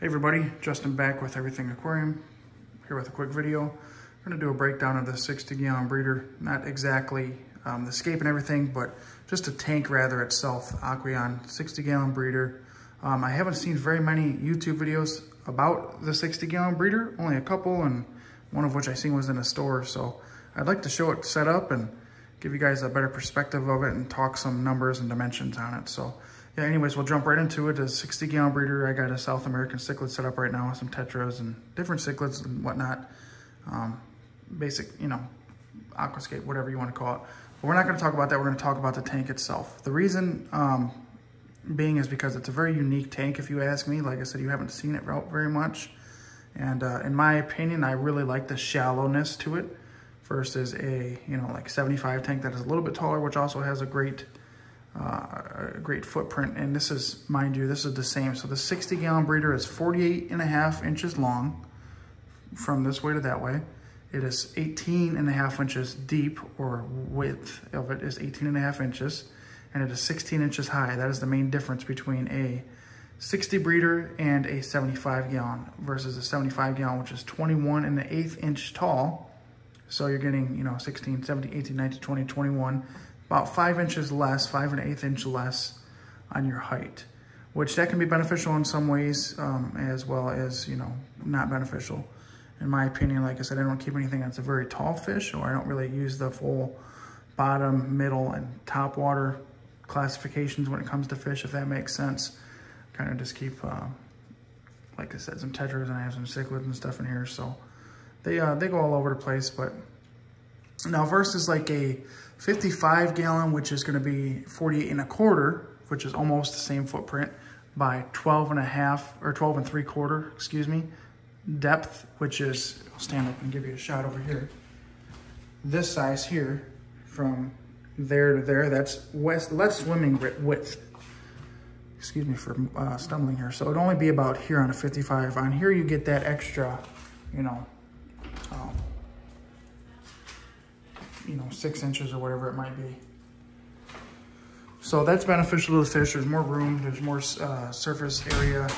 Hey everybody, Justin back with Everything Aquarium, here with a quick video. I'm going to do a breakdown of the 60-gallon breeder, not exactly the scape and everything, but just a tank rather itself, Aqueon 60-gallon breeder. I haven't seen very many YouTube videos about the 60-gallon breeder, only a couple, and one of which I seen was in a store, so I'd like to show it set up and give you guys a better perspective of it and talk some numbers and dimensions on it. So yeah, anyways, we'll jump right into it. It's a 60-gallon breeder. I got a South American cichlid set up right now with some tetras and different cichlids and whatnot. Basic, aquascape, whatever you want to call it. But we're not going to talk about that. We're going to talk about the tank itself. The reason being is because it's a very unique tank, if you ask me. Like I said, you haven't seen it out very much. And in my opinion, I really like the shallowness to it versus a, like 75 tank that is a little bit taller, which also has a great footprint. And this is, mind you, this is the same. So the 60-gallon breeder is 48.5 inches long from this way to that way. It is 18.5 inches deep, or width of it is 18.5 inches, and it is 16 inches high. That is the main difference between a 60 breeder and a 75-gallon versus a 75-gallon, which is 21.1 inch tall. So you're getting, 16, 17, 18, 19, 20, 21, about 5 inches less, 5.1 inch less on your height, which that can be beneficial in some ways, as well as, not beneficial. In my opinion, like I said, I don't keep anything that's a very tall fish, or I don't really use the full bottom, middle, and top water classifications when it comes to fish, if that makes sense. Kind of just keep, like I said, some tetras, and I have some cichlids and stuff in here, so they go all over the place. But now versus like a 55-gallon, which is going to be 48.25, which is almost the same footprint, by 12.5 or 12.75, excuse me, depth, which is, I'll stand up and give you a shot over here. This size here, from there to there, that's less swimming width. Excuse me for stumbling here. So it'd only be about here on a 55. On here you get that extra, 6 inches or whatever it might be. So that's beneficial to the fish. There's more room, there's more surface area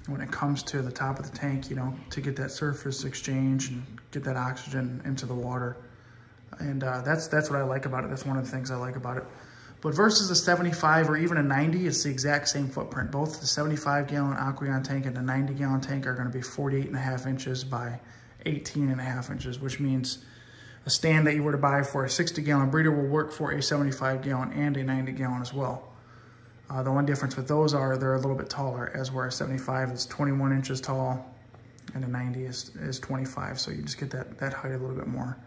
when it comes to the top of the tank, to get that surface exchange and get that oxygen into the water. And that's what I like about it. That's one of the things I like about it. But versus a 75 or even a 90, it's the exact same footprint. Both the 75-gallon Aqueon tank and the 90-gallon tank are going to be 48.5 inches by 18.5 inches, which means a stand that you were to buy for a 60-gallon breeder will work for a 75-gallon and a 90-gallon as well. The one difference with those are they're a little bit taller, as where a 75 is 21 inches tall and a 90 is 25. So you just get that height a little bit more.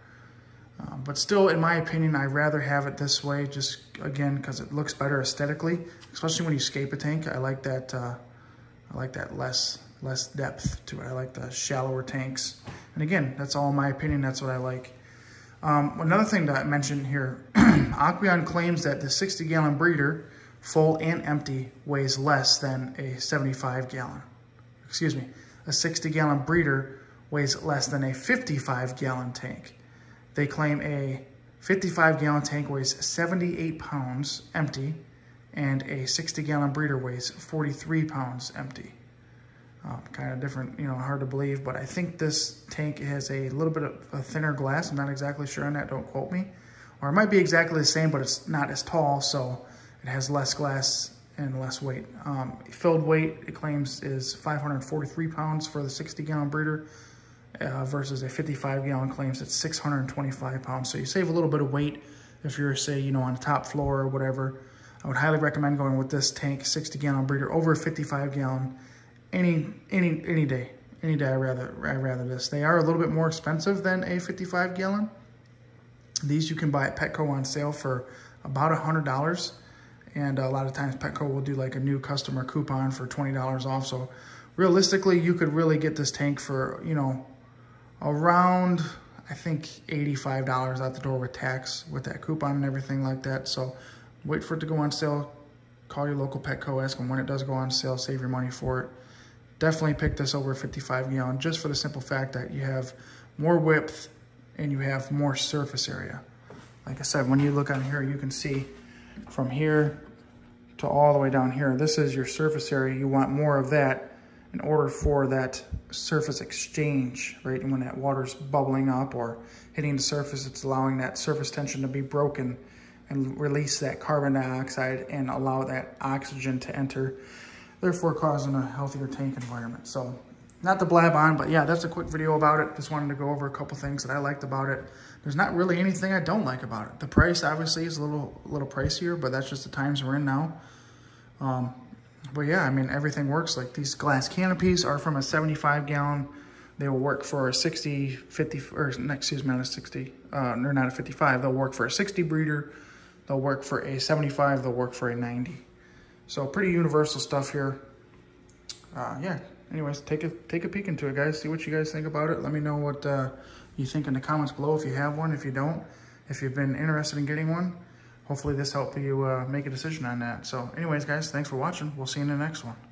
But still, in my opinion, I'd rather have it this way, just again, because it looks better aesthetically, especially when you scape a tank. I like that less depth to it. I like the shallower tanks. And again, that's all in my opinion. That's what I like. Another thing that I mentioned here, Aqueon claims that the 60-gallon breeder, full and empty, weighs less than a 75-gallon. Excuse me, a 60-gallon breeder weighs less than a 55-gallon tank. They claim a 55-gallon tank weighs 78 pounds empty, and a 60-gallon breeder weighs 43 pounds empty. Kind of different, hard to believe, but I think this tank has a little bit of a thinner glass. I'm not exactly sure on that, don't quote me. Or it might be exactly the same, but it's not as tall, so it has less glass and less weight. Filled weight, it claims, is 543 pounds for the 60-gallon breeder, versus a 55-gallon claims it's 625 pounds. So you save a little bit of weight if you're, say, on the top floor or whatever. I would highly recommend going with this tank, 60-gallon breeder, over a 55-gallon any day. Any day, I rather this. They are a little bit more expensive than a 55-gallon. These you can buy at Petco on sale for about $100. And a lot of times Petco will do like a new customer coupon for $20 off. So realistically, you could really get this tank for, around, I think, $85 out the door with tax, with that coupon and everything like that. So wait for it to go on sale. Call your local Petco, ask them when it does go on sale, save your money for it. Definitely pick this over a 55-gallon, just for the simple fact that you have more width and you have more surface area. Like I said, when you look on here, you can see from here to all the way down here, this is your surface area. You want more of that in order for that surface exchange, right? And when that water's bubbling up or hitting the surface, it's allowing that surface tension to be broken and release that carbon dioxide and allow that oxygen to enter, therefore causing a healthier tank environment. So not to blab on, but yeah, that's a quick video about it. Just wanted to go over a couple things that I liked about it. There's not really anything I don't like about it. The price obviously is a little pricier, but that's just the times we're in now. But yeah, I mean, everything works. Like these glass canopies are from a 75 gallon. They will work for a 60, 50, or excuse me, not a 60. They're not a 55. They'll work for a 60 breeder. They'll work for a 75. They'll work for a 90. So pretty universal stuff here. Yeah. Anyways, take a peek into it, guys. See what you guys think about it. Let me know what you think in the comments below if you have one, if you don't, if you've been interested in getting one. Hopefully this helped you make a decision on that. So anyways, guys, thanks for watching. We'll see you in the next one.